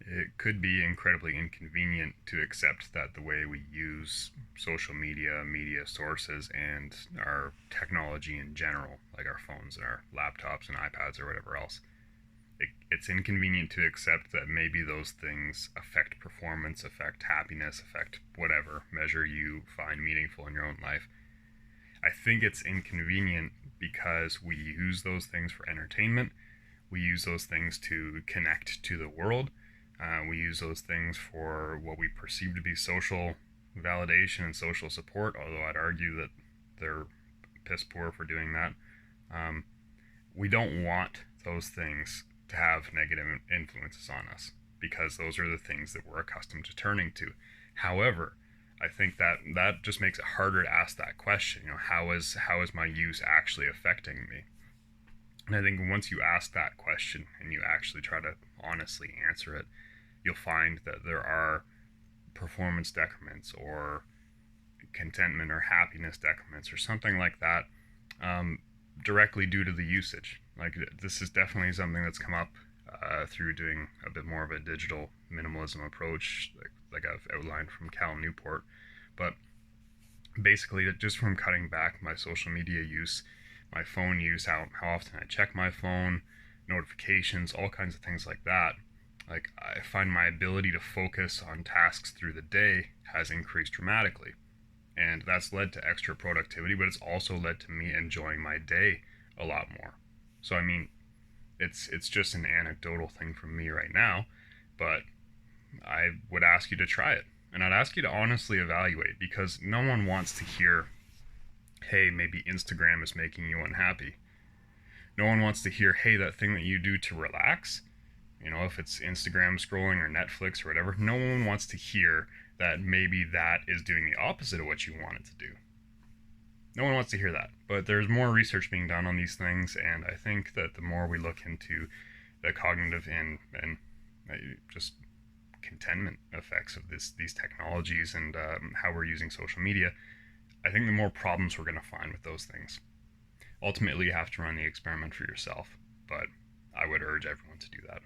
It could be incredibly inconvenient to accept that the way we use social media, media sources, and our technology in general, like our phones and our laptops and iPads or whatever else, it's inconvenient to accept that maybe those things affect performance, affect happiness, affect whatever measure you find meaningful in your own life. I think it's inconvenient because we use those things for entertainment. We use those things to connect to the world. We use those things for what we perceive to be social validation and social support, although I'd argue that they're piss poor for doing that. Um, we don't want those things to have negative influences on us because those are the things that we're accustomed to turning to. However, I think that just makes it harder to ask that question. How is my use actually affecting me? And I think once you ask that question and you actually try to honestly answer it, you'll find that there are performance decrements or contentment or happiness decrements or something like that, um, directly due to the usage. Like, this is definitely something that's come up through doing a bit more of a digital minimalism approach, like I've outlined from Cal Newport. But basically, just from cutting back my social media use, my phone use, how often I check my phone, notifications, all kinds of things like that. Like, I find my ability to focus on tasks through the day has increased dramatically. And that's led to extra productivity, but it's also led to me enjoying my day a lot more. So I mean, it's just an anecdotal thing from me right now, but I would ask you to try it. And I'd ask you to honestly evaluate, because no one wants to hear, hey, maybe Instagram is making you unhappy. No one wants to hear, hey, that thing that you do to relax, if it's Instagram scrolling or Netflix or whatever, no one wants to hear that maybe that is doing the opposite of what you want it to do. No one wants to hear that. But there's more research being done on these things, and I think that the more we look into the cognitive and just contentment effects of these technologies and how we're using social media, I think the more problems we're going to find with those things. Ultimately, you have to run the experiment for yourself, but I would urge everyone to do that.